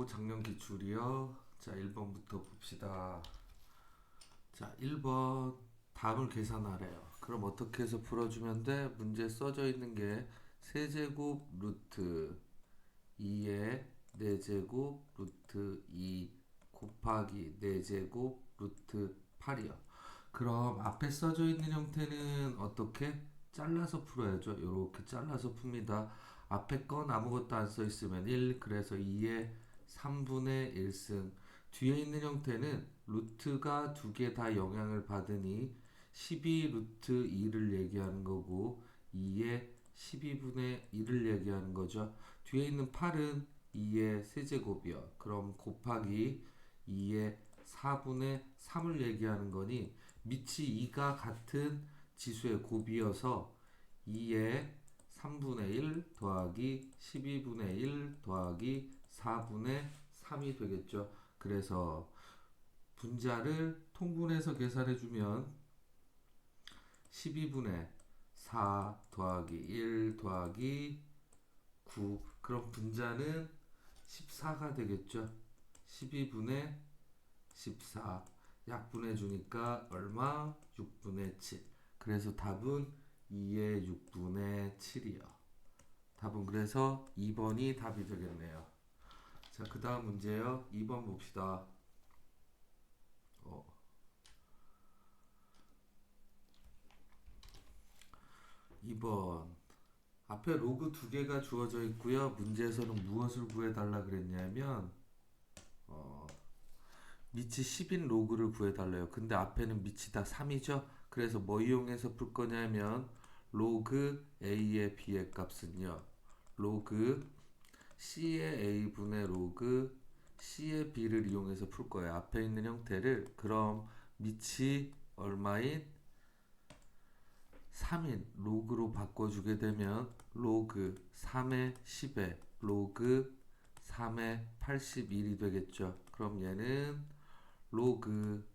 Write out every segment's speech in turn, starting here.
작년 기출이요. 자, 1번부터 봅시다. 자, 1번 답을 계산하래요. 그럼 어떻게 해서 풀어주면 돼? 문제 써져 있는 게 세제곱 루트 2의 4제곱 루트 2 곱하기 4제곱 루트 8이요. 그럼 앞에 써져 있는 형태는 어떻게? 잘라서 풀어야죠. 이렇게 잘라서 풉니다. 앞에 건 아무것도 안 써 있으면 1, 그래서 2의 3분의 1승. 뒤에 있는 형태는 루트가 두 개 다 영향을 받으니 12 루트 2를 얘기하는 거고 2의 12분의 1을 얘기하는 거죠. 뒤에 있는 8은 2의 세제곱이요. 그럼 곱하기 2의 4분의 3을 얘기하는 거니 밑이 2가 같은 지수의 곱이어서 2의 3분의 1 더하기 12분의 1 더하기 4분의 3이 되겠죠. 그래서 분자를 통분해서 계산해주면 12분의 4 더하기 1 더하기 9. 그럼 분자는 14가 되겠죠. 12분의 14. 약분해 주니까 얼마? 6분의 7. 그래서 답은 2의 6분의 7이요. 답은 그래서 2번이 답이 되겠네요. 자, 그 다음 문제요. 2번 봅시다. 2번. 앞에 로그 두 개가 주어져 있고요. 문제에서는 무엇을 구해달라 그랬냐면 밑이 10인 로그를 구해달래요. 근데 앞에는 밑이 다 3이죠. 그래서 뭐 이용해서 풀 거냐면 로그 A의 B의 값은요. 로그 C의 A분의 로그 C의 B를 이용해서 풀 거예요. 앞에 있는 형태를. 그럼 밑이 얼마인 3인 로그로 바꿔주게 되면 로그 3의 10에 로그 3의 81이 되겠죠. 그럼 얘는 로그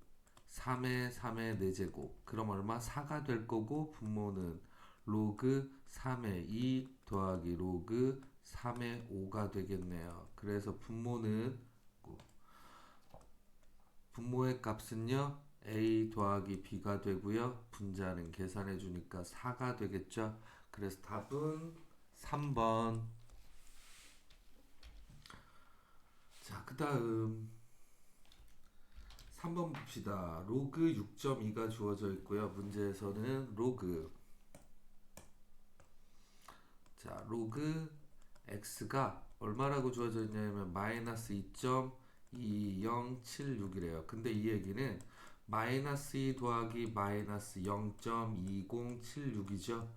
3의 3의 4제곱. 그럼 얼마? 4가 될 거고 분모는 로그 3의 2 더하기 로그 3의 5가 되겠네요. 그래서 분모의 값은요. A 더하기 B가 되고요. 분자는 계산해 주니까 4가 되겠죠. 그래서 답은 3번. 자, 그 다음 3번 봅시다. 로그 6.2가 주어져 있고요. 문제에서는 로그 x가 얼마라고 주어져 있냐면 마이너스 2.2076이래요. 근데 이 얘기는 마이너스 2 더하기 마이너스 0.2076이죠.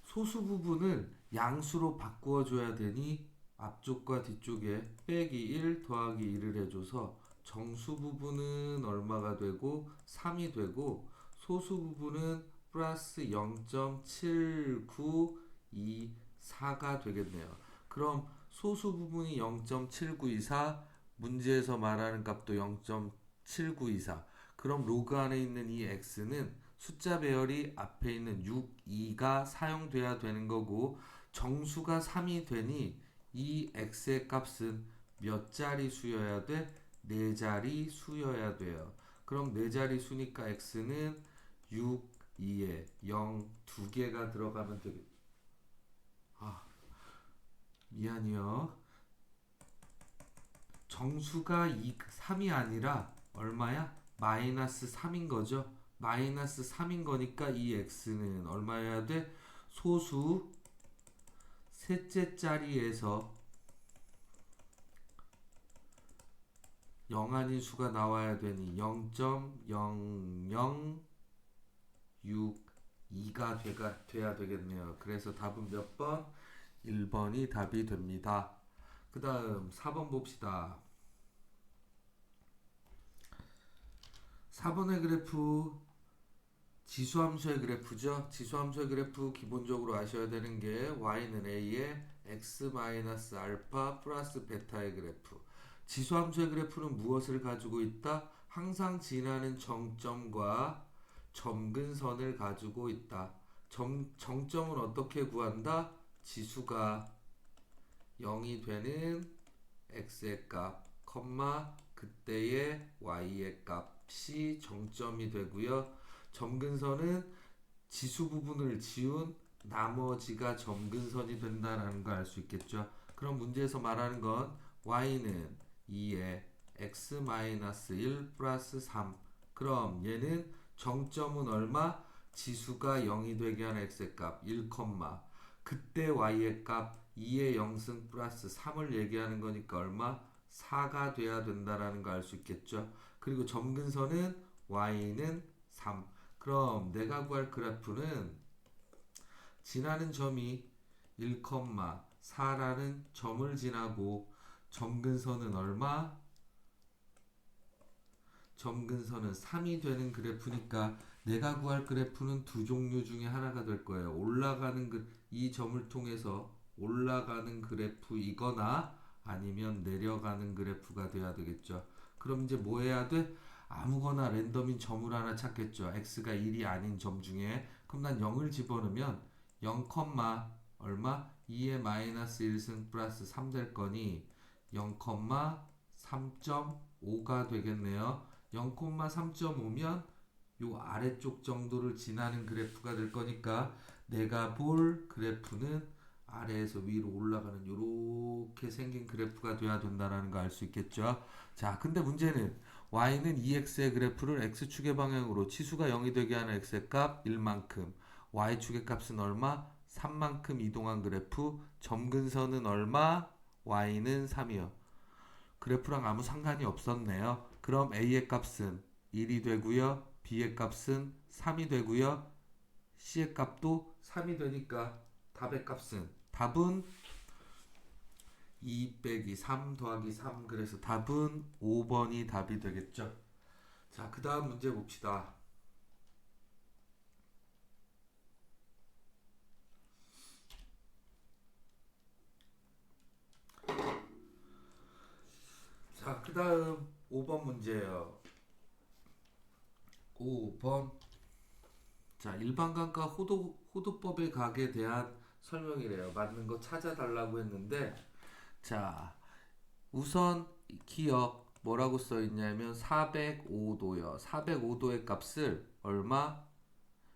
소수 부분을 양수로 바꾸어 줘야 되니 앞쪽과 뒤쪽에 빼기 1 더하기 1을 해줘서 정수 부분은 얼마가 되고 3이 되고 소수 부분은 플러스 0.7924가 되겠네요. 그럼 소수 부분이 0.7924, 문제에서 말하는 값도 0.7924. 그럼 로그 안에 있는 이 x는 숫자 배열이 앞에 있는 6, 2가 사용돼야 되는 거고 정수가 3이 되니 이 x의 값은 몇 자리 수여야 돼? 4자리 수여야 돼요. 그럼 4자리 수니까 x는 6, 2에 0, 2개가 들어가면 되겠. 미안해요. 정수가 3이 아니라 얼마야? 마이너스 3인 거죠. 마이너스 3인 거니까 이 x는 얼마여야 돼? 소수 셋째 자리에서 0 아닌 수가 나와야 되니 0.0062가 돼야 되겠네요. 그래서 답은 몇 번? 1번이 답이 됩니다. 그 다음 4번 봅시다. 4번의 그래프 지수함수의 그래프죠. 지수함수의 그래프 기본적으로 아셔야 되는 게 y는 a의 x-알파 플러스 베타의 그래프. 지수함수의 그래프는 무엇을 가지고 있다? 항상 지나는 정점과 점근선을 가지고 있다. 정점은 어떻게 구한다? 지수가 0이 되는 x의 값, 그때의 y의 값이 정점이 되고요. 점근선은 지수 부분을 지운 나머지가 점근선이 된다는 걸 알 수 있겠죠. 그럼 문제에서 말하는 건 y는 2에 x-1 플러스 3. 그럼 얘는 정점은 얼마? 지수가 0이 되게 하는 x의 값 1, 그때 y의 값 2의 0승 플러스 3을 얘기하는 거니까 얼마? 4가 돼야 된다라는 거 알 수 있겠죠. 그리고 점근선은 y는 3. 그럼 내가 구할 그래프는 지나는 점이 1, 4라는 점을 지나고 점근선은 얼마? 점근선은 3이 되는 그래프니까 내가 구할 그래프는 두 종류 중에 하나가 될 거예요. 이 점을 통해서 올라가는 그래프이거나 아니면 내려가는 그래프가 돼야 되겠죠. 그럼 이제 뭐 해야 돼? 아무거나 랜덤인 점을 하나 찾겠죠. x가 1이 아닌 점 중에. 그럼 난 0을 집어넣으면 0, 얼마? 2의 마이너스 1승 플러스 3 될 거니 0, 3.5가 되겠네요. 0,3.5면 요 아래쪽 정도를 지나는 그래프가 될 거니까 내가 볼 그래프는 아래에서 위로 올라가는 요렇게 생긴 그래프가 돼야 된다는 거 알 수 있겠죠. 자, 근데 문제는 y는 2x의 그래프를 x축의 방향으로 치수가 0이 되게 하는 x의 값 1만큼, y축의 값은 얼마? 3만큼 이동한 그래프, 점근선은 얼마? y는 3이요. 그래프랑 아무 상관이 없었네요. 그럼 A의 값은 1이 되고요. B의 값은 3이 되고요. C의 값도 3이 되니까 답은 2 빼기 3 더하기 3. 그래서 답은 5번이 답이 되겠죠. 자, 그 다음 문제 봅시다. 자, 그 다음 5번 문제예요. 5번. 자, 일반관과 호도법의 각에 대한 설명이래요. 맞는 거 찾아달라고 했는데, 자, 우선 기억 뭐라고 써 있냐면 405도요. 405도의 값을 얼마?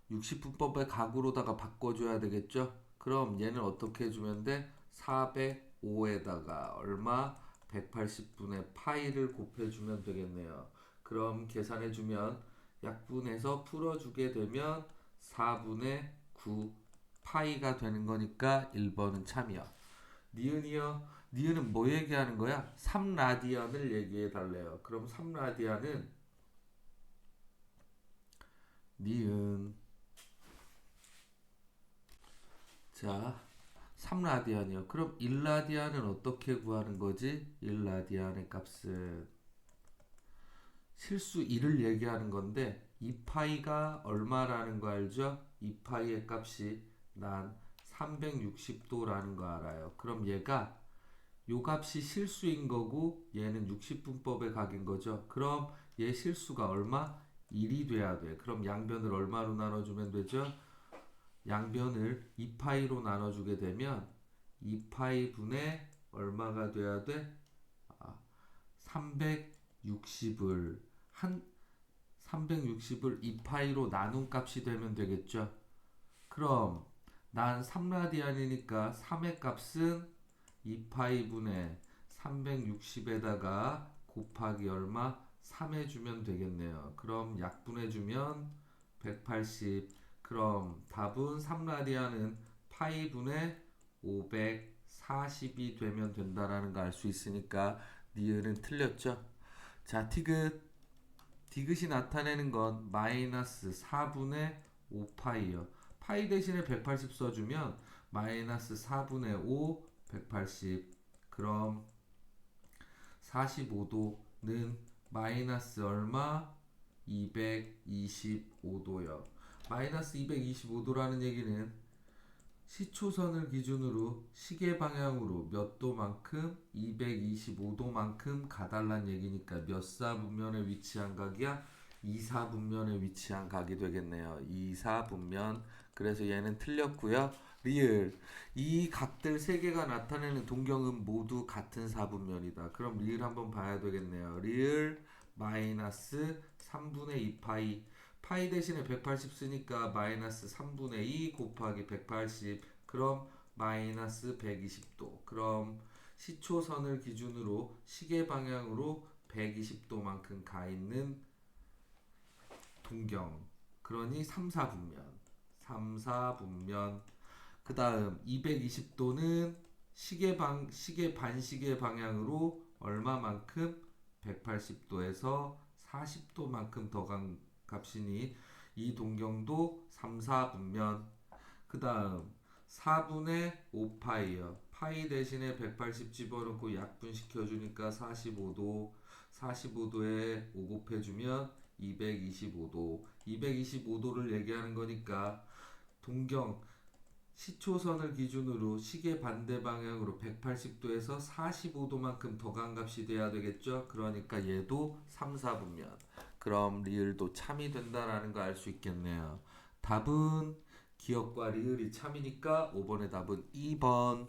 60분법의 각으로다가 바꿔줘야 되겠죠? 그럼 얘는 어떻게 해주면 돼? 405에다가 얼마? 180분의 파이를 곱해주면 되겠네요. 그럼 계산해주면 약분해서 풀어주게 되면 4분의 9 파이가 되는 거니까 1번은 참이요. 니은이요. 니은은 뭐 얘기하는 거야? 3라디안을 얘기해 달래요. 그럼 3라디안은 니은. 자, 3라디안이요. 그럼 1라디안은 어떻게 구하는 거지? 1라디안의 값은 실수 1을 얘기하는 건데 2파이가 얼마라는 거 알죠? 2파이의 값이 난 360도라는 거 알아요. 그럼 얘가 요 값이 실수인 거고 얘는 60분법의 각인 거죠. 그럼 얘 실수가 얼마? 1이 돼야 돼. 그럼 양변을 얼마로 나눠주면 되죠? 양변을 2파이로 나눠주게 되면 2파이 분의 얼마가 돼야 돼? 360을 360을 2파이로 나눈 값이 되면 되겠죠. 그럼 난 3라디안이니까 3의 값은 2파이 분의 360에다가 곱하기 얼마? 3 해주면 되겠네요. 그럼 약분해주면 180. 그럼 답은 3라디안은 파이 분의 540이 되면 된다라는 거 알 수 있으니까 니은은 틀렸죠. 자, 디귿이 나타내는 건 마이너스 4분의 5파이요. 파이 대신에 180 써주면 마이너스 4분의 5 180. 그럼 45도는 마이너스 얼마? 225도요. 마이너스 225도라는 얘기는 시초선을 기준으로 시계 방향으로 몇 도만큼? 225도만큼 가달란 얘기니까 몇 사분면에 위치한 각이야? 2사분면에 위치한 각이 되겠네요. 2사분면. 그래서 얘는 틀렸고요. 리을. 이 각들 세 개가 나타내는 동경은 모두 같은 사분면이다. 그럼 리을 한번 봐야 되겠네요. 리을 마이너스 3분의 2 파이. 파이 대신에 180 쓰니까 마이너스 3분의 2 곱하기 180. 그럼 마이너스 120도. 그럼 시초선을 기준으로 시계 방향으로 120도만큼 가 있는 동경. 그러니 3, 4분면. 3, 4분면. 그 다음 220도는 시계 반시계 방향으로 얼마만큼 180도에서 40도만큼 더 간 값이니 이 동경도 3, 4분면. 그 다음 4분의 5파이요. 파이 대신에 180 집어넣고 약분시켜주니까 45도. 45도에 5 곱해주면 225도. 225도를 얘기하는 거니까 동경 시초선을 기준으로 시계 반대 방향으로 180도에서 45도만큼 더 간 값이 돼야 되겠죠. 그러니까 얘도 3, 4분면. 그럼 리을도 참이 된다라는 거 알 수 있겠네요. 답은 기억과 리을이 참이니까 5번의 답은 2번.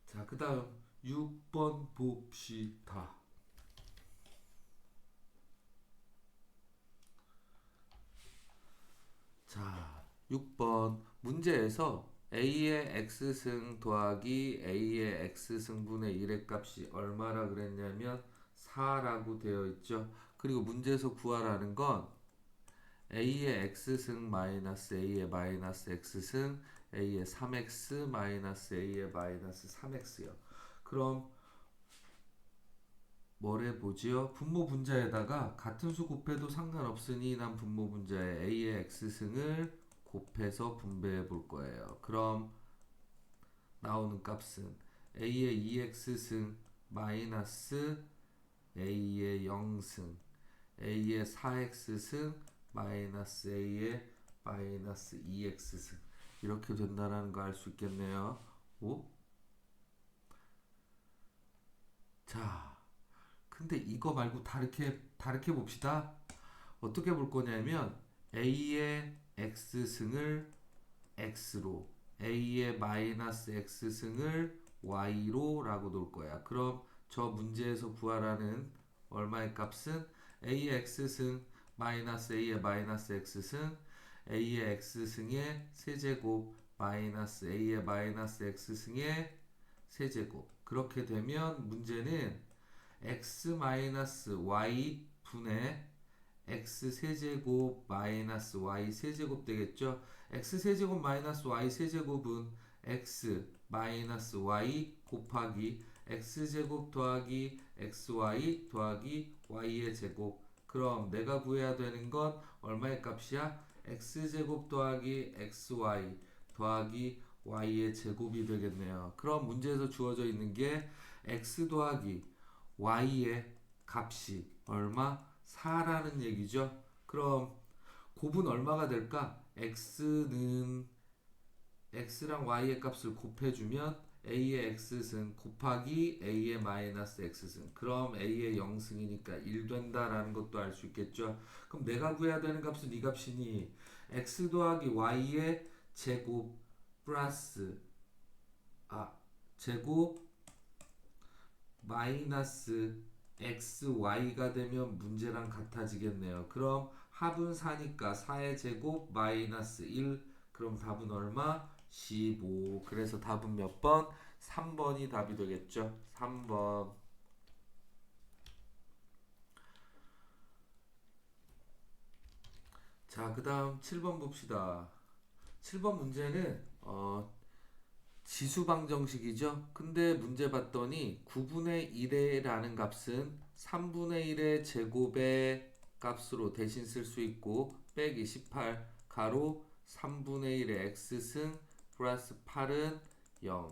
자, 그 다음 6번 봅시다. 자, 6번 문제에서 a의 x승 더하기 a의 x승분의 1의 값이 얼마라 그랬냐면 4라고 되어 있죠. 그리고 문제에서 구하라는 건 a의 x승 마이너스 a의 마이너스 x승 a의 3x 마이너스 a의 마이너스 3x요. 그럼 뭐래 보지요? 분모 분자에다가 같은 수 곱해도 상관없으니 난 분모 분자에 a의 x승을 곱해서 분배해 볼 거예요. 그럼 나오는 값은 a의 2x승 마이너스 a의 0승 a의 4x승 마이너스 a의 마이너스 2x승 이렇게 된다는 거 알 수 있겠네요. 오? 자, 근데 이거 말고 다르게 봅시다. 어떻게 볼 거냐면 a의 x승을 x로 a의 마이너스 x승을 y로 라고 놓을 거야. 그럼 저 문제에서 구하라는 얼마의 값은 a의 x승 마이너스 a의 마이너스 x승 a의 x승의 세제곱 마이너스 a의 마이너스 x승의 세제곱. 그렇게 되면 문제는 x 마이너스 y 분의 x 세제곱 마이너스 y 세제곱 되겠죠? x 세제곱 마이너스 y 세제곱은 x 마이너스 y 곱하기 x 제곱 더하기 xy 더하기 y의 제곱. 그럼 내가 구해야 되는 건 얼마의 값이야? x 제곱 더하기 xy 더하기 y의 제곱이 되겠네요. 그럼 문제에서 주어져 있는 게 x 더하기 y의 값이 얼마? 4라는 얘기죠. 그럼 곱은 얼마가 될까? x는 x랑 y의 값을 곱해주면 a의 x승 곱하기 a의 마이너스 x승. 그럼 a의 0승이니까 1 된다라는 것도 알 수 있겠죠. 그럼 내가 구해야 되는 값은 이 값이니 x 더하기 y의 제곱 플러스 제곱 마이너스 xy가 되면 문제랑 같아지겠네요. 그럼 합은 4니까 4의 제곱 마이너스 1. 그럼 답은 얼마? 15. 그래서 답은 몇 번? 3번이 답이 되겠죠. 3번. 자, 그 다음 7번 봅시다. 7번 문제는 지수방정식이죠. 근데 문제 봤더니 9분의 1이라는 값은 3분의 1의 제곱의 값으로 대신 쓸 수 있고 빼기 18 가로 3분의 1의 x승 플러스 8은 0.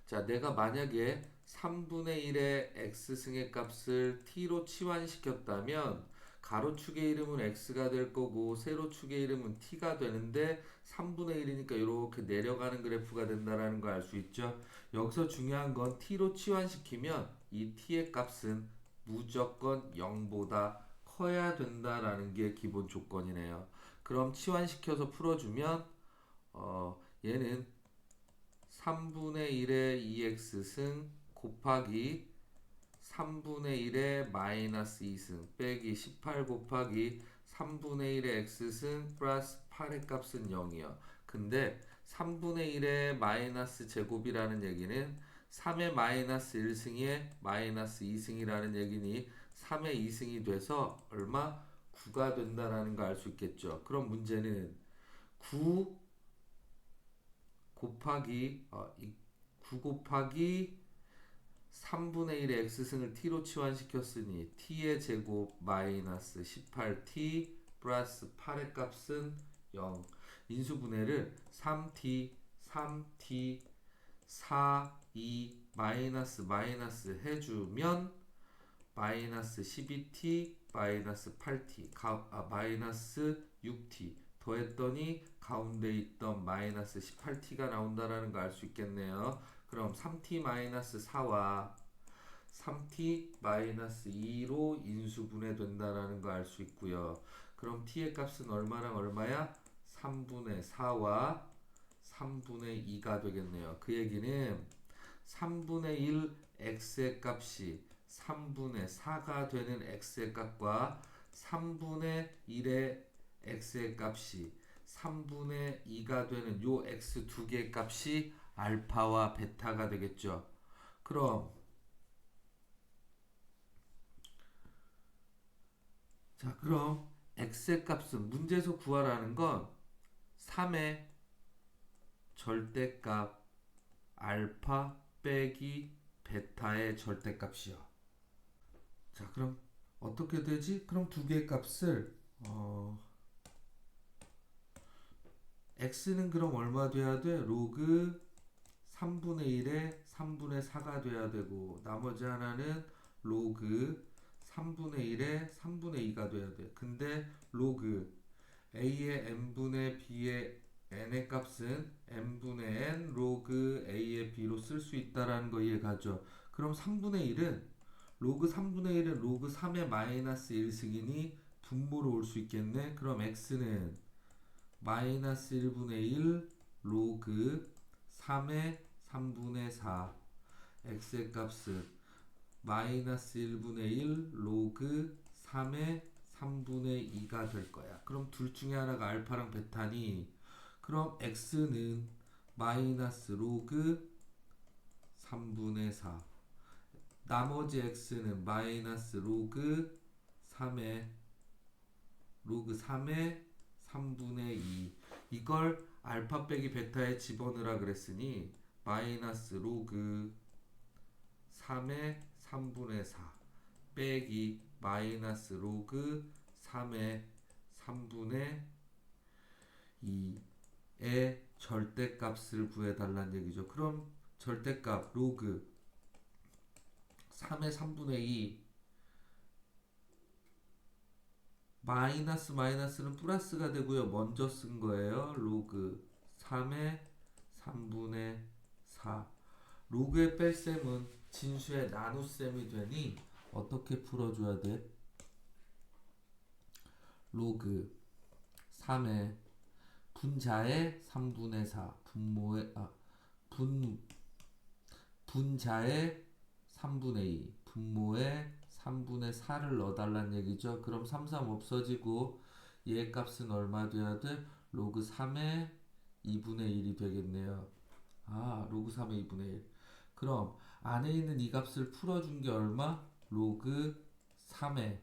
자, 내가 만약에 3분의 1의 x승의 값을 t로 치환시켰다면 가로축의 이름은 x가 될 거고 세로축의 이름은 t가 되는데 3분의 1이니까 이렇게 내려가는 그래프가 된다라는 걸 알 수 있죠. 여기서 중요한 건 t로 치환시키면 이 t의 값은 무조건 0보다 커야 된다라는 게 기본 조건이네요. 그럼 치환시켜서 풀어주면 얘는 3분의 1의 2x승 곱하기 3분의 1의 마이너스 2승 빼기 18 곱하기 3분의 1의 x승 플러스 8의 값은 0이요. 근데 3분의 1의 마이너스 제곱이라는 얘기는 3의 마이너스 1승의 마이너스 2승이라는 얘기니 3의 2승이 돼서 얼마? 9가 된다라는 거 알 수 있겠죠. 그럼 문제는 9 곱하기 9 곱하기 3분의 1의 x승을 t로 치환시켰으니 t의 제곱 마이너스 18t 플러스 8의 값은 0. 인수분해를 3t, 3t, 4, 2, 마이너스 마이너스 해주면 마이너스 12t, 마이너스 8t, 마이너스 6t 더했더니 가운데 있던 마이너스 18t가 나온다라는 거 알 수 있겠네요. 그럼 3t 마이너스 4와 3t 마이너스 2로 인수분해 된다라는 거 알 수 있고요. 그럼 t의 값은 얼마랑 얼마야? 3분의 4와 3분의 2가 되겠네요. 그 얘기는 3분의 1 x의 값이 3분의 4가 되는 x의 값과 3분의 1의 x의 값이 3분의 2가 되는 요 x 두 개의 값이 알파와 베타가 되겠죠. 그럼 x의 값은 문제에서 구하라는 건 3의 절대값 알파 빼기 베타의 절대값이요. 자, 그럼 어떻게 되지? 그럼 두 개의 값을 x는 그럼 얼마 돼야 돼? 로그 3분의 1에 3분의 4가 돼야 되고 나머지 하나는 로그 3분의 1에 3분의 2가 돼야 돼. 근데 로그 a의 n분의 b의 n의 값은 n분의 n 로그 a의 b로 쓸 수 있다라는 거 이해가죠? 그럼 3분의 1은 로그 3분의 1은 로그 3의 마이너스 1승이니 분모로 올 수 있겠네. 그럼 x는 마이너스 1분의 1 로그 3의 3분의 4 x의 값은 마이너스 1분의 1 로그 3의 3분의 2가 될 거야. 그럼 둘 중에 하나가 알파랑 베타니 그럼 x는 마이너스 로그 3분의 4 나머지 x는 마이너스 로그 3의 3분의 2 이걸 알파 빼기 베타에 집어넣으라 그랬으니 마이너스 로그 3의 3분의 4 빼기 마이너스 로그 3의 3분의 2의 절대값을 구해달라는 얘기죠. 그럼 절대값 로그 3의 3분의 2 마이너스 마이너스는 플러스가 되고요. 먼저 쓴 거예요. 로그 3의 3분의 4 로그의 뺄셈은 진수의 나눗셈이 되니 어떻게 풀어줘야 돼? 로그 3의 분자의 3분의 4 분자의 3분의 2 분모의 3분의 4를 넣어달라는 얘기죠. 그럼 3, 3 없어지고 얘 값은 얼마 돼야 돼? 로그 3의 2분의 1이 되겠네요. 로그 3의 2분의 1. 그럼 안에 있는 이 값을 풀어준 게 얼마? 로그 3의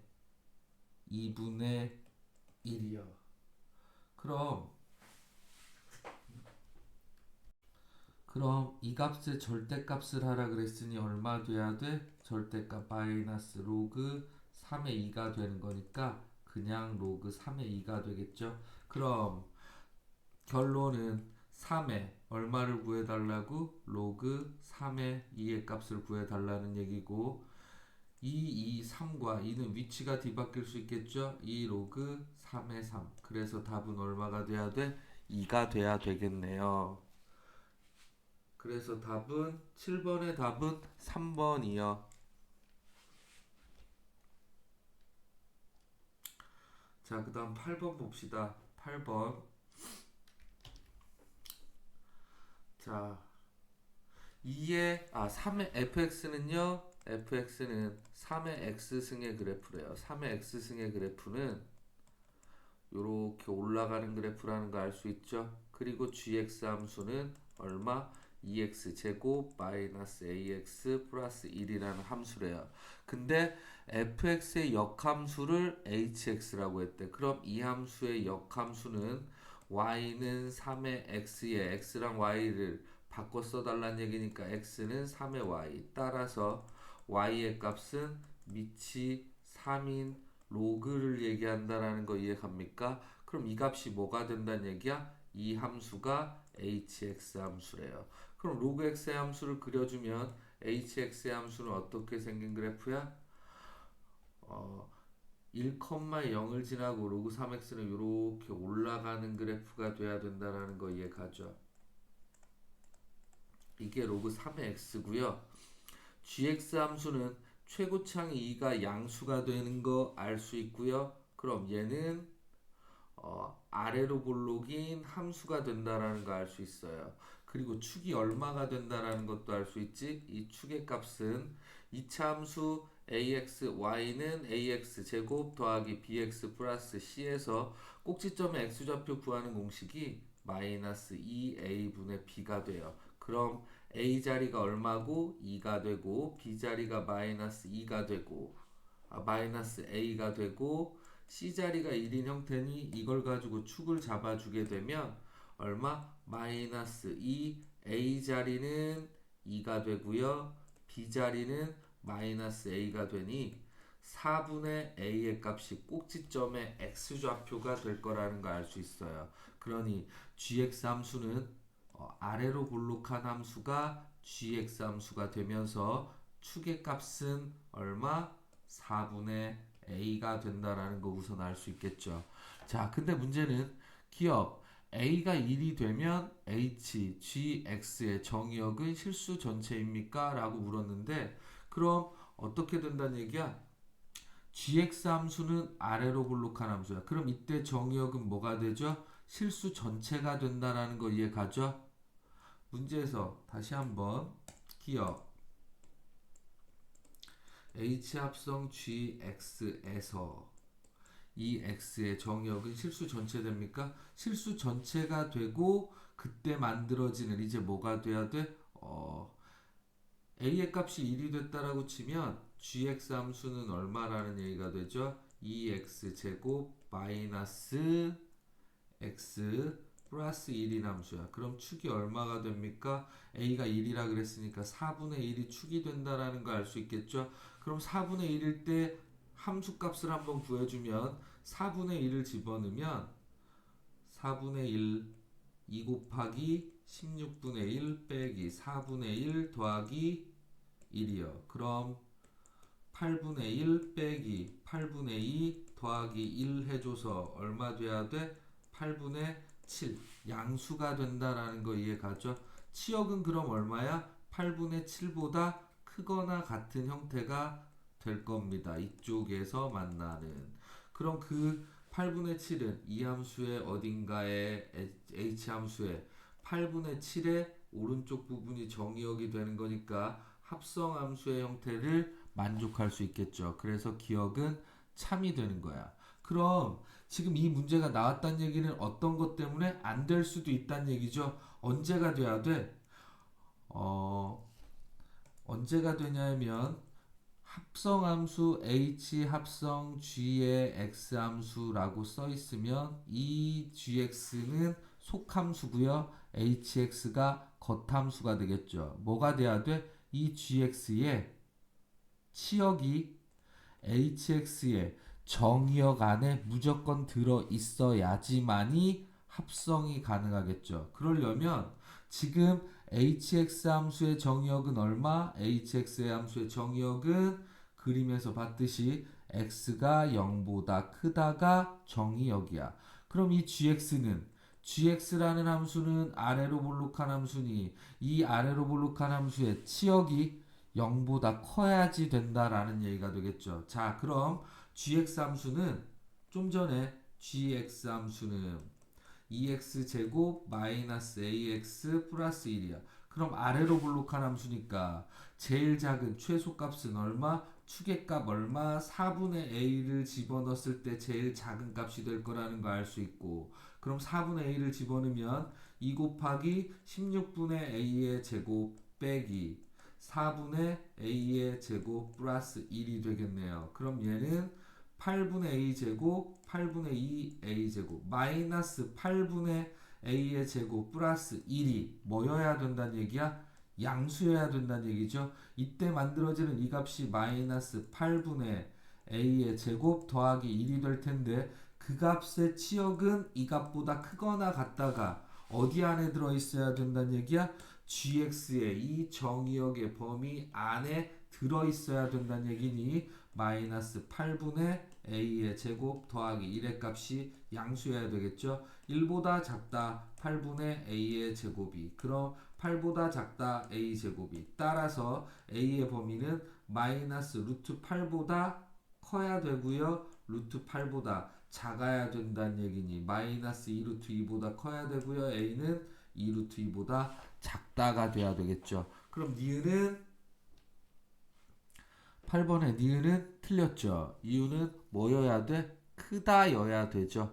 2분의 1이요. 그럼 이 값의 절대값을 하라 그랬으니 얼마 돼야 돼? 절대값 마이너스 로그 3의 2가 되는 거니까 그냥 로그 3의 2가 되겠죠. 그럼 결론은 3의 얼마를 구해달라고? 로그 3의 2의 값을 구해달라는 얘기고 2, 3과 2는 위치가 뒤바뀔 수 있겠죠. 2 로그 3의 3 그래서 답은 얼마가 돼야 돼? 2가 돼야 되겠네요. 그래서 답은 7번의 답은 3번이요. 자, 그 다음 8번 봅시다. 8번 자, 3의 fx는요. fx는 3의 x승의 그래프래요. 3의 x승의 그래프는 요렇게 올라가는 그래프라는 거 알 수 있죠. 그리고 gx 함수는 얼마? 2x 제곱 마이너스 ax 플러스 1이라는 함수래요. 근데 fx의 역함수를 hx라고 했대. 그럼 이 함수의 역함수는 y는 3의 x에 x랑 y를 바꿔 써달라는 얘기니까 x는 3의 y. 따라서 y의 값은 미치 3인 로그를 얘기한다라는 거 이해갑니까? 그럼 이 값이 뭐가 된다는 얘기야? 이 함수가 hx 함수래요. 그럼 로그 x의 함수를 그려주면 hx의 함수는 어떻게 생긴 그래프야? 1,0을 지나고 로그 3x는 이렇게 올라가는 그래프가 돼야 된다라는 거 이해가죠? 이게 로그 3의 x고요. gx 함수는 최고창이 2가 양수가 되는 거 알 수 있고요. 그럼 얘는 아래로 볼록인 함수가 된다라는 거 알 수 있어요. 그리고 축이 얼마가 된다라는 것도 알 수 있지. 이 축의 값은 2차 함수 ax, y는 ax 제곱 더하기 bx 플러스 c에서 꼭지점의 x좌표 구하는 공식이 마이너스 2a분의 b가 돼요. 그럼 a 자리가 얼마고 2가 되고 b 자리가 마이너스 2가 되고 마이너스 a가 되고 c 자리가 1인 형태니 이걸 가지고 축을 잡아주게 되면 얼마? 마이너스 2 a 자리는 2가 되고요. b 자리는 마이너스 a가 되니 4분의 a의 값이 꼭지점의 x좌표가 될 거라는 거 알 수 있어요. 그러니 gx 함수는 아래로 볼록한 함수가 gx 함수가 되면서 축의 값은 얼마? 4분의 a가 된다라는 거 우선 알 수 있겠죠. 자, 근데 문제는 기억 a가 1이 되면 h, gx의 정의역은 실수 전체입니까? 라고 물었는데 그럼 어떻게 된다는 얘기야? gx 함수는 아래로 볼록한 함수야. 그럼 이때 정의역은 뭐가 되죠? 실수 전체가 된다라는 거 이해가죠? 문제에서 다시 한번 기억 h 합성 gx에서 이 x의 정의역은 실수 전체 됩니까? 실수 전체가 되고 그때 만들어지는 이제 뭐가 돼야 돼? a의 값이 1이 됐다라고 치면 gx 함수는 얼마라는 얘기가 되죠? 2x 제곱 마이너스 x 플러스 1인 함수야. 그럼 축이 얼마가 됩니까? a가 1이라 그랬으니까 4분의 1이 축이 된다라는 거 알 수 있겠죠? 그럼 4분의 1일 때 함수 값을 한번 구해주면 4분의 1을 집어넣으면 4분의 1 2 곱하기 16분의 1 빼기 4분의 1 더하기 1이요. 그럼 8분의 1 빼기 8분의 2 더하기 1 해줘서 얼마 돼야 돼? 8분의 7 양수가 된다라는 거 이해가죠? 치역은 그럼 얼마야? 8분의 7보다 크거나 같은 형태가 될 겁니다. 이쪽에서 만나는. 그럼 그 8분의 7은 이 함수의 어딘가에 h 함수의 8분의 7의 오른쪽 부분이 정의역이 되는 거니까 합성 함수의 형태를 만족할 수 있겠죠. 그래서 기억은 참이 되는 거야. 그럼 지금 이 문제가 나왔다는 얘기는 어떤 것 때문에 안 될 수도 있다는 얘기죠. 언제가 돼야 돼? 언제가 되냐면 합성함수 h 합성 g의 x함수라고 써 있으면 이 gx는 속함수고요. hx가 겉함수가 되겠죠. 뭐가 돼야 돼? 이 gx의 치역이 hx의 정의역 안에 무조건 들어 있어야지만이 합성이 가능하겠죠. 그러려면 지금 hx 함수의 정의역은 얼마? hx의 함수의 정의역은 그림에서 봤듯이 x가 0보다 크다가 정의역이야. 그럼 이 gx라는 함수는 아래로 볼록한 함수니 이 아래로 볼록한 함수의 치역이 0보다 커야지 된다라는 얘기가 되겠죠. 자, 그럼 gx 함수는 좀 전에 gx 함수는 2x제곱 마이너스 ax 플러스 1이야. 그럼 아래로 볼록한 함수니까 제일 작은 최소값은 얼마? 추계값 얼마? 4분의 a를 집어넣었을 때 제일 작은 값이 될 거라는 거 알 수 있고, 그럼 4분의 a를 집어넣으면 2 곱하기 16분의 a의 제곱 빼기 4분의 a의 제곱 플러스 1이 되겠네요. 그럼 얘는 8분의 a 제곱 8분의 2 a 제곱 마이너스 8분의 a의 제곱 플러스 1이 뭐여야 된다는 얘기야? 양수여야 된다는 얘기죠. 이때 만들어지는 이 값이 마이너스 8분의 a의 제곱 더하기 1이 될 텐데, 그 값의 치역은 이 값보다 크거나 같다가 어디 안에 들어있어야 된다는 얘기야? gx의 이 정의역의 범위 안에 들어있어야 된다는 얘기니 마이너스 8분의 a의 제곱 더하기 1의 값이 양수여야 되겠죠. 1보다 작다 8분의 a의 제곱이, 그럼 8보다 작다 a 제곱이, 따라서 a의 범위는 마이너스 루트 8보다 커야 되고요, 루트 8보다 작아야 된다는 얘기니 마이너스 2 루트 2보다 커야 되고요, a는 2 루트 2보다 작다가 돼야 되겠죠. 그럼 니은은 8번의 니은은 틀렸죠. 이유는 뭐여야 돼? 크다여야 되죠.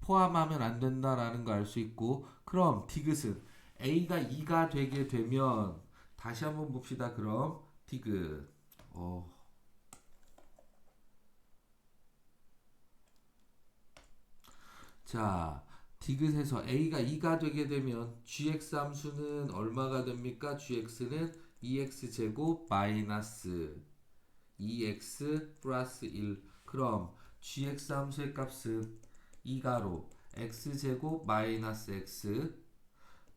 포함하면 안 된다라는 거 알 수 있고, 그럼 디귿은 a가 2가 되게 되면 다시 한번 봅시다. 그럼 디귿 자, 디귿에서 a가 2가 되게 되면 gx 함수는 얼마가 됩니까? gx는 2x제곱 마이너스 2x 플러스 1. 그럼 gx 함수의 값은 2가로 x제곱 마이너스 x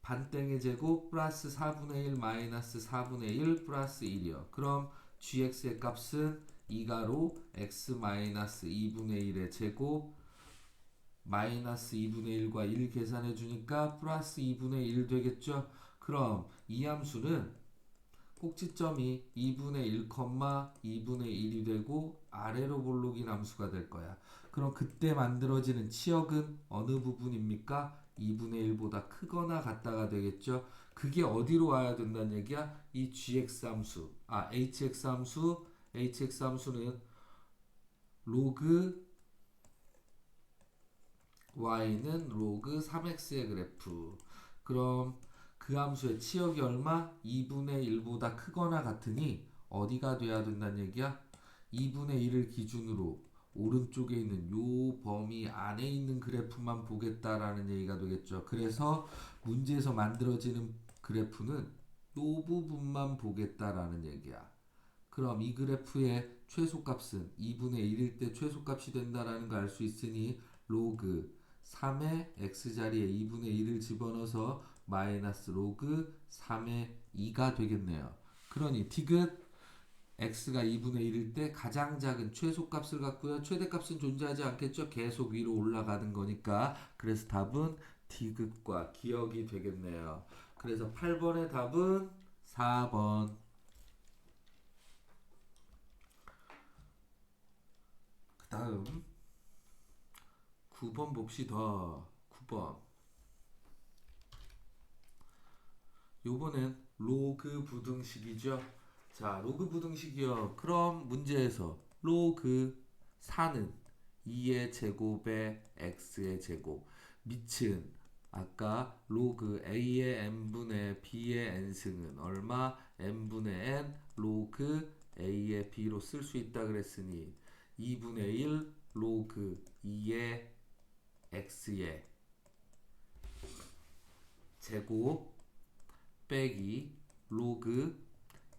반땡의 제곱 플러스 4분의 1 마이너스 4분의 1 플러스 1이요. 그럼 gx의 값은 2가로 x 마이너스 2분의 1의 제곱 마이너스 2분의 1과 1 계산해 주니까 플러스 2분의 1 되겠죠. 그럼 이 함수는 꼭지점이 2분의 1, 2분의 1이 되고 아래로 볼록인 함수가 될 거야. 그럼 그때 만들어지는 치역은 어느 부분입니까? 2분의 1보다 크거나 같다가 되겠죠. 그게 어디로 와야 된다는 얘기야? 이 gx 함수, hx 함수는 로그 y는 로그 3x의 그래프. 그럼 그 함수의 치역이 얼마? 2분의 1보다 크거나 같으니 어디가 돼야 된다는 얘기야? 2분의 1을 기준으로 오른쪽에 있는 요 범위 안에 있는 그래프만 보겠다라는 얘기가 되겠죠. 그래서 문제에서 만들어지는 그래프는 요 부분만 보겠다라는 얘기야. 그럼 이 그래프의 최소값은 2분의 1일 때 최소값이 된다라는 거 알 수 있으니 로그 3의 x자리에 2분의 1을 집어넣어서 마이너스 로그 3의 2가 되겠네요. 그러니 디귿 x가 2분의 1일 때 가장 작은 최소값을 갖고요. 최대값은 존재하지 않겠죠. 계속 위로 올라가는 거니까. 그래서 답은 디귿과 기억이 되겠네요. 그래서 8번의 답은 4번. 그 다음 9번 봅시다. 9번. 요번엔 로그 부등식이죠. 자, 로그 부등식이요. 그럼 문제에서 로그 4는 2의 제곱에 x의 제곱, 밑은 아까 로그 a의 n분의 b의 n승은 얼마? n분의 n 로그 a의 b로 쓸 수 있다 그랬으니 2분의 1 로그 2의 x의 제곱 빼기 로그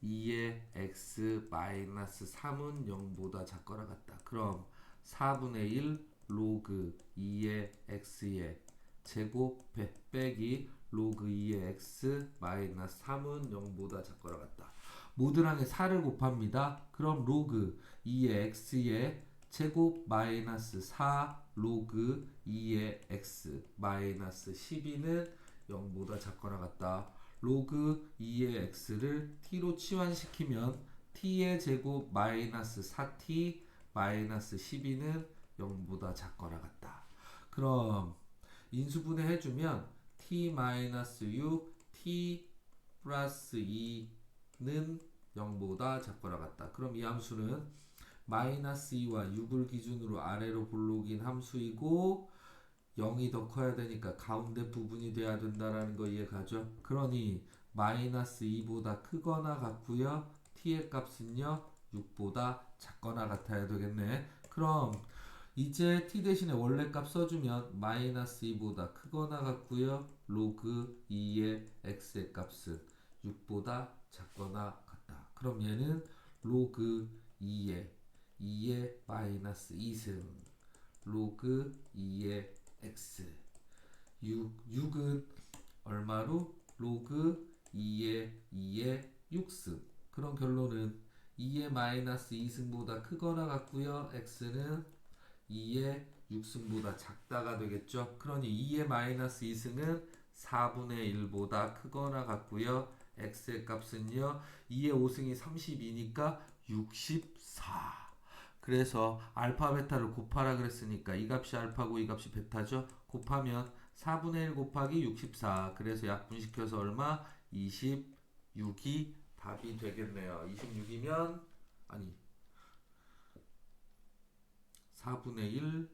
2의 x 마이너스 3은 0보다 작거나 같다. 그럼 4분의 1 로그 2의 x의 제곱 빼기 로그 2의 x 마이너스 3은 0보다 작거나 같다. 모든 항에 4를 곱합니다. 그럼 로그 2의 x의 제곱 마이너스 4 로그 2의 x 마이너스 12는 0보다 작거나 같다. 로그 2의 x를 t로 치환시키면 t의 제곱 마이너스 4t 마이너스 12는 0보다 작거나 같다. 그럼 인수분해 해주면 t-6 t 플러스 2는 0보다 작거나 같다. 그럼 이 함수는 마이너스 2와 6을 기준으로 아래로 볼록인 함수이고 0이 더 커야 되니까 가운데 부분이 돼야 된다라는 거 이해가죠? 그러니 마이너스 2보다 크거나 같고요. t의 값은요 6보다 작거나 같아야 되겠네. 그럼 이제 t 대신에 원래 값 써주면 마이너스 2보다 크거나 같고요. 로그 2의 x의 값은 6보다 작거나 같다. 그럼 얘는 로그 2의 마이너스 2승 로그 2의 x 6은 얼마로? 로그 2의 6승. 그럼 결론은 2의 마이너스 2승보다 크거나 같고요. x는 2의 6승보다 작다가 되겠죠. 그러니 2의 마이너스 2승은 4분의 1보다 크거나 같고요. x의 값은요. 2의 5승이 32니까 64. 그래서 알파 베타를 곱하라 그랬으니까 이 값이 알파고 이 값이 베타죠. 곱하면 4분의 1 곱하기 64. 그래서 약분시켜서 얼마? 26이 답이 되겠네요. 26이면 아니 4분의 1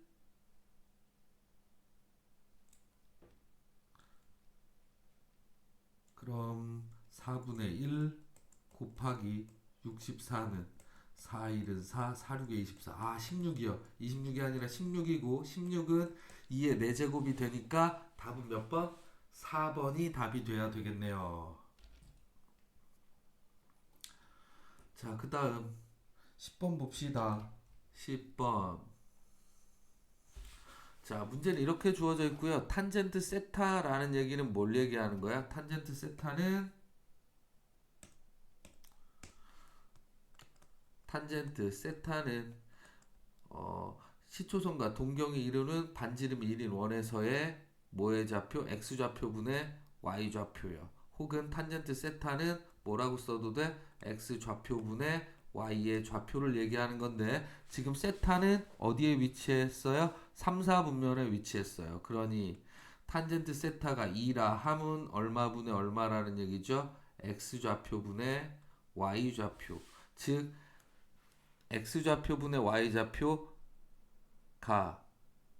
그럼 4분의 1 곱하기 64는 4, 1은 4, 4, 6에 24. 아, 16이요. 26이 아니라 16이고 16은 2의 4제곱이 되니까 답은 몇 번? 4번이 답이 돼야 되겠네요. 자, 그 다음 10번 봅시다. 10번. 자, 문제는 이렇게 주어져 있고요. 탄젠트 세타라는 얘기는 뭘 얘기하는 거야? 탄젠트 세타는 시초선과 동경이 이루는 반지름 1인 원에서의 뭐의 좌표? x좌표분의 y좌표요. 혹은 탄젠트 세타는 뭐라고 써도 돼? x좌표분의 y의 좌표를 얘기하는 건데 지금 세타는 어디에 위치했어요? 3, 4분면에 위치했어요. 그러니 탄젠트 세타가 2라 함은 얼마분의 얼마라는 얘기죠? x좌표분의 y좌표. 즉 x좌표분의 y좌표가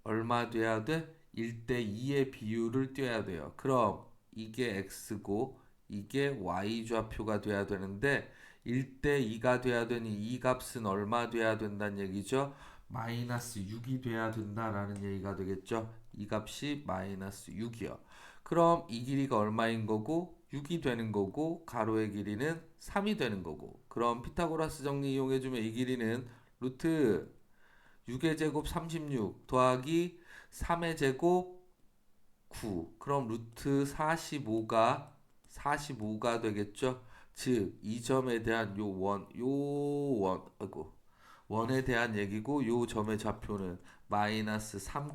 얼마 돼야 돼? 1대 2의 비율을 띄어야 돼요. 그럼 이게 x고 이게 y좌표가 돼야 되는데 1대 2가 돼야 되니 이 값은 얼마 돼야 된다는 얘기죠? 마이너스 6이 돼야 된다라는 얘기가 되겠죠? 이 값이 마이너스 6이요. 그럼 이 길이가 얼마인 거고 6이 되는 거고 가로의 길이는 3이 되는 거고 그럼 피타고라스 정리 이용해주면 이 길이는 루트 6의 제곱 36 더하기 3의 제곱 9 그럼 루트 45가 되겠죠. 즉 이 점에 대한 원에 대한 얘기고 요 점의 좌표는 마이너스 3,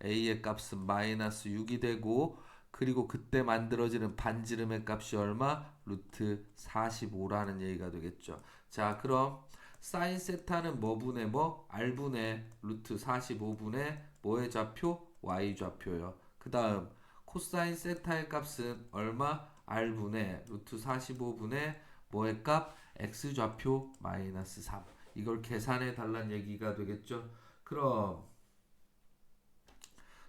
a의 값은 마이너스 6이 되고 그리고 그때 만들어지는 반지름의 값이 얼마? 루트 45라는 얘기가 되겠죠. 자, 그럼 사인 세타는 뭐분의 뭐? r분의 루트 45분의 뭐의 좌표? y 좌표요. 그 다음 코사인 세타의 값은 얼마? r분의 루트 45분의 뭐의 값? x 좌표 마이너스 3. 이걸 계산해 달란 얘기가 되겠죠. 그럼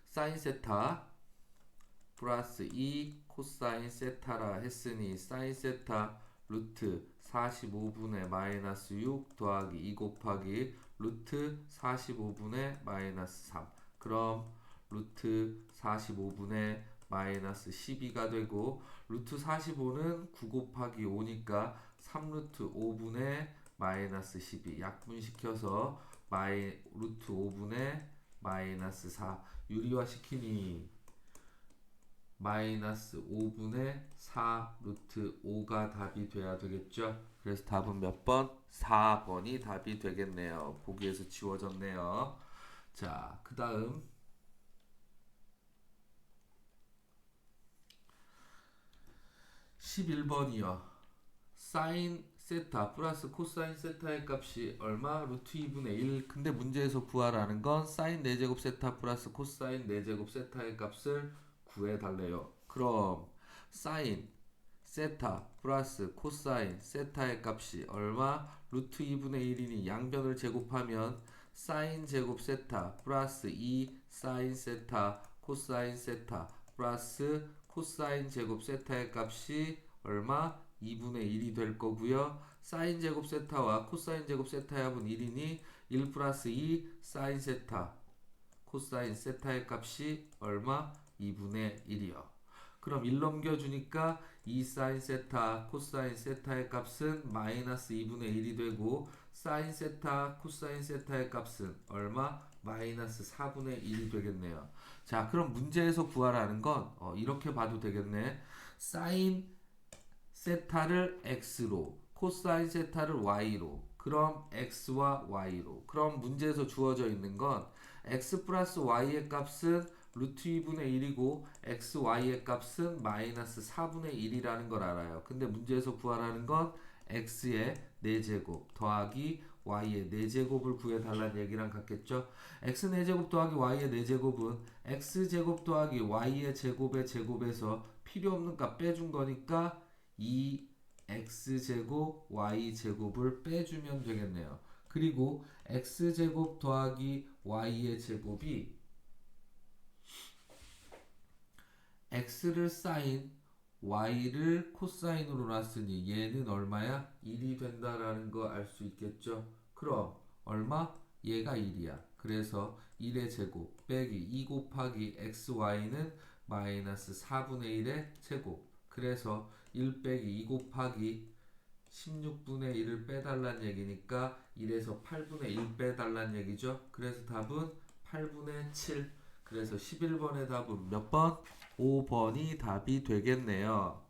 사인 세타 플러스 2 코사인 세타라 했으니 사인 세타 루트 45분의 마이너스 6 더하기 2 곱하기 루트 45분의 마이너스 3 그럼 루트 45분의 마이너스 12가 되고 루트 45는 9 곱하기 5니까 3루트 5분의 마이너스 12 약분시켜서 루트 5분의 마이너스 4 유리화 시키니 마이너스 5분의 4 루트 5가 답이 돼야 되겠죠. 그래서 답은 몇 번? 4번이 답이 되겠네요. 보기에서 지워졌네요. 자, 그 다음 11번이요. 사인 세타 플러스 코사인 세타의 값이 얼마? 루트 2분의 1. 근데 문제에서 구하라는 건 사인 4제곱 세타 플러스 코사인 4제곱 세타의 값을 구해달래요. 그럼 사인 세타 플러스 코사인 세타의 값이 얼마? 루트 2분의 1이니 양변을 제곱하면 사인 제곱 세타 플러스 2 사인 세타 코사인 세타 플러스 코사인 제곱 세타의 값이 얼마? 2분의 1이 될 거고요. 사인 제곱 세타와 코사인 제곱 세타의 합은 1이니 1 플러스 2 사인 세타 코사인 세타의 값이 얼마? 2분의 1이요. 그럼 1 넘겨주니까 2 사인 세타 코사인 세타의 값은 마이너스 2분의 1이 되고 사인 세타 코사인 세타의 값은 얼마? 마이너스 4분의 1이 되겠네요. 자, 그럼 문제에서 구하라는 건 이렇게 봐도 되겠네. 사인 세타를 x로 코사인 세타를 y로 그럼 x와 y로 그럼 문제에서 주어져 있는 건 x 플러스 y의 값은 루트 2분의 1이고 x, y의 값은 마이너스 4분의 1이라는 걸 알아요. 근데 문제에서 구하라는 건 x의 4제곱 더하기 y의 4제곱을 구해달라는 얘기랑 같겠죠. x 4제곱 더하기 y의 4제곱은 x제곱 더하기 y의 제곱의 제곱에서 필요없는 값 빼준 거니까 2x제곱 y제곱을 빼주면 되겠네요. 그리고 x제곱 더하기 y의 제곱이 x를 사인 y를 코사인으로 놨으니 얘는 얼마야? 1이 된다라는 거 알 수 있겠죠? 그럼 얼마? 얘가 1이야. 그래서 1의 제곱 빼기 2 곱하기 xy는 마이너스 4분의 1의 제곱. 그래서 1 빼기 2 곱하기 16분의 1을 빼달란 얘기니까 1에서 8분의 1 빼달란 얘기죠. 그래서 답은 8분의 7. 그래서 11번의 답은 몇 번? 5번이 답이 되겠네요.